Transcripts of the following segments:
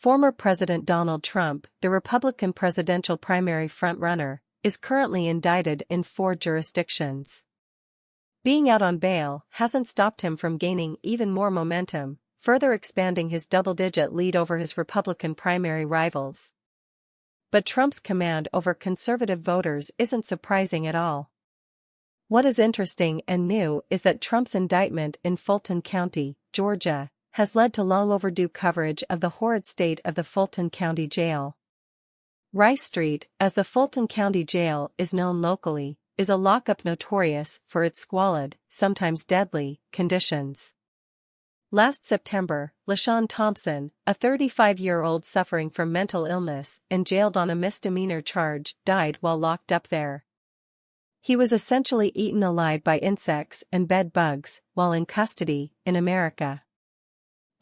Former President Donald Trump, the Republican presidential primary frontrunner, is currently indicted in 4 jurisdictions. Being out on bail hasn't stopped him from gaining even more momentum, further expanding his double-digit lead over his Republican primary rivals. But Trump's command over conservative voters isn't surprising at all. What is interesting and new is that Trump's indictment in Fulton County, Georgia, has led to long overdue coverage of the horrid state of the Fulton County Jail. Rice Street, as the Fulton County Jail is known locally, is a lockup notorious for its squalid, sometimes deadly, conditions. Last September, LaShawn Thompson, a 35-year-old suffering from mental illness and jailed on a misdemeanor charge, died while locked up there. He was essentially eaten alive by insects and bed bugs while in custody in America.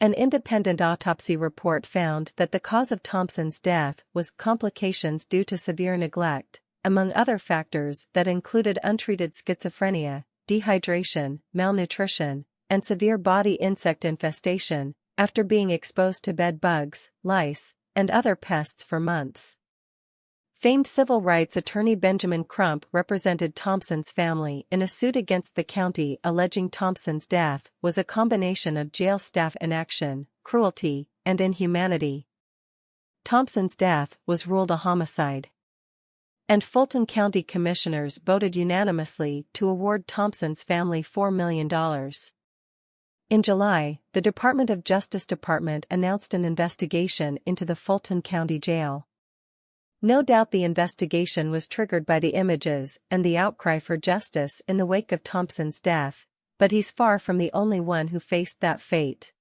An independent autopsy report found that the cause of Thompson's death was complications due to severe neglect, among other factors that included untreated schizophrenia, dehydration, malnutrition, and severe body insect infestation, after being exposed to bed bugs, lice, and other pests for months. Famed civil rights attorney Benjamin Crump represented Thompson's family in a suit against the county alleging Thompson's death was a combination of jail staff inaction, cruelty, and inhumanity. Thompson's death was ruled a homicide. And Fulton County commissioners voted unanimously to award Thompson's family $4 million. In July, the Department of Justice announced an investigation into the Fulton County Jail. No doubt the investigation was triggered by the images and the outcry for justice in the wake of Thompson's death, but he's far from the only one who faced that fate.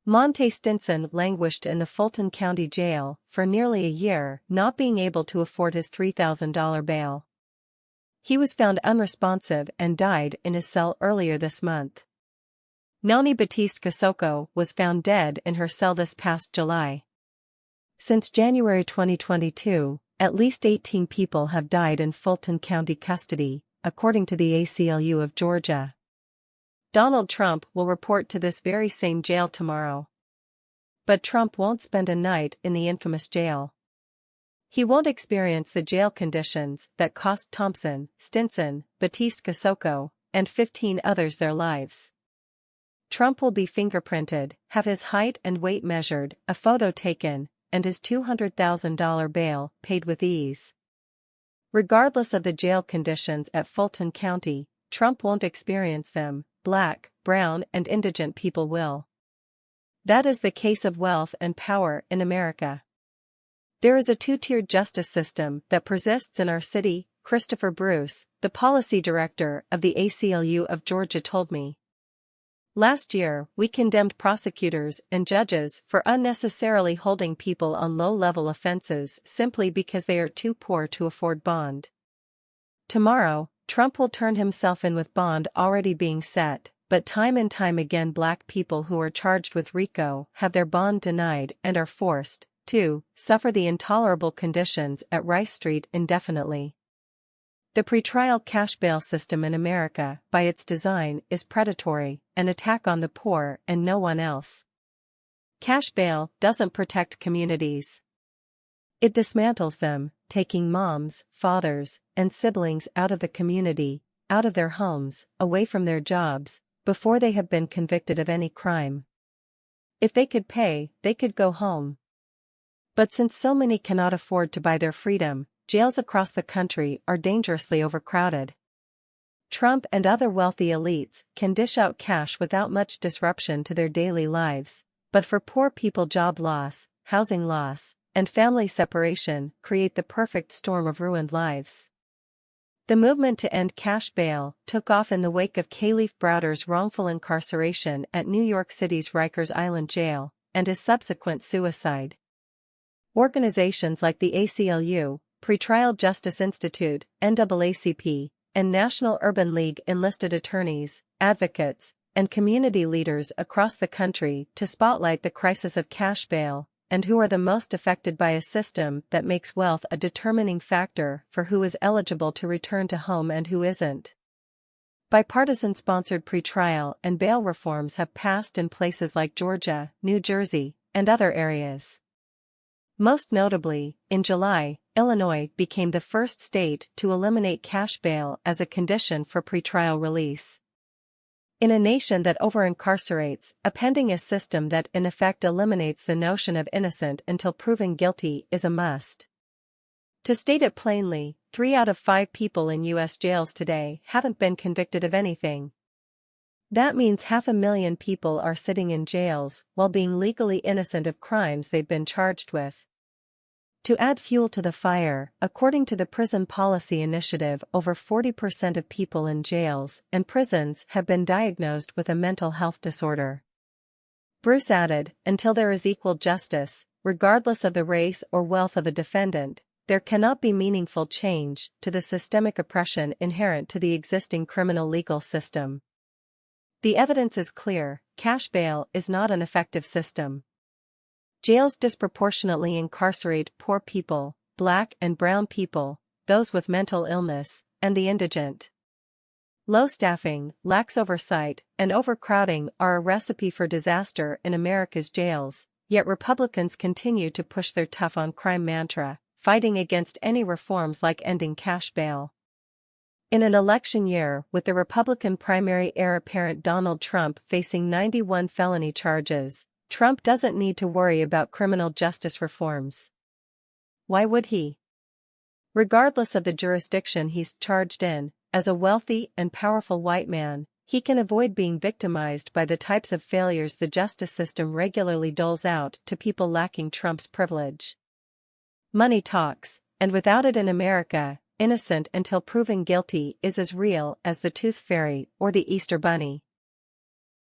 Monte Stinson languished in the Fulton County Jail for nearly a year, not being able to afford his $3,000 bail. He was found unresponsive and died in his cell earlier this month. Noni Batiste Kasoko was found dead in her cell this past July. Since January 2022, at least 18 people have died in Fulton County custody, according to the ACLU of Georgia. Donald Trump will report to this very same jail tomorrow. But Trump won't spend a night in the infamous jail. He won't experience the jail conditions that cost Thompson, Stinson, Batiste Kasoko, and 15 others their lives. Trump will be fingerprinted, have his height and weight measured, a photo taken, and his $200,000 bail paid with ease. Regardless of the jail conditions at Fulton County, Trump won't experience them. Black, brown, and indigent people will. That is the case of wealth and power in America. There is a 2-tiered justice system that persists in our city, Christopher Bruce, the policy director of the ACLU of Georgia, told me. Last year, we condemned prosecutors and judges for unnecessarily holding people on low-level offenses simply because they are too poor to afford bond. Tomorrow, Trump will turn himself in with bond already being set, but time and time again Black people who are charged with RICO have their bond denied and are forced to suffer the intolerable conditions at Rice Street indefinitely. The pretrial cash bail system in America, by its design, is predatory, an attack on the poor and no one else. Cash bail doesn't protect communities. It dismantles them, taking moms, fathers, and siblings out of the community, out of their homes, away from their jobs, before they have been convicted of any crime. If they could pay, they could go home. But since so many cannot afford to buy their freedom, jails across the country are dangerously overcrowded. Trump and other wealthy elites can dish out cash without much disruption to their daily lives, but for poor people job loss, housing loss, and family separation create the perfect storm of ruined lives. The movement to end cash bail took off in the wake of Kalief Browder's wrongful incarceration at New York City's Rikers Island Jail, and his subsequent suicide. Organizations like the ACLU, Pretrial Justice Institute, NAACP, and National Urban League enlisted attorneys, advocates, and community leaders across the country to spotlight the crisis of cash bail, and who are the most affected by a system that makes wealth a determining factor for who is eligible to return to home and who isn't. Bipartisan-sponsored pretrial and bail reforms have passed in places like Georgia, New Jersey, and other areas. Most notably, in July, Illinois became the first state to eliminate cash bail as a condition for pretrial release. In a nation that over-incarcerates, appending a system that in effect eliminates the notion of innocent until proven guilty is a must. To state it plainly, 3 out of 5 people in U.S. jails today haven't been convicted of anything. That means 500,000 people are sitting in jails while being legally innocent of crimes they've been charged with. To add fuel to the fire, according to the Prison Policy Initiative, over 40% of people in jails and prisons have been diagnosed with a mental health disorder. Bruce added, until there is equal justice, regardless of the race or wealth of a defendant, there cannot be meaningful change to the systemic oppression inherent to the existing criminal legal system. The evidence is clear: cash bail is not an effective system. Jails disproportionately incarcerate poor people, black and brown people, those with mental illness, and the indigent. Low staffing, lax oversight, and overcrowding are a recipe for disaster in America's jails, yet Republicans continue to push their tough-on-crime mantra, fighting against any reforms like ending cash bail. In an election year with the Republican primary heir apparent Donald Trump facing 91 felony charges, Trump doesn't need to worry about criminal justice reforms. Why would he? Regardless of the jurisdiction he's charged in, as a wealthy and powerful white man, he can avoid being victimized by the types of failures the justice system regularly doles out to people lacking Trump's privilege. Money talks, and without it in America, innocent until proven guilty is as real as the Tooth Fairy or the Easter Bunny.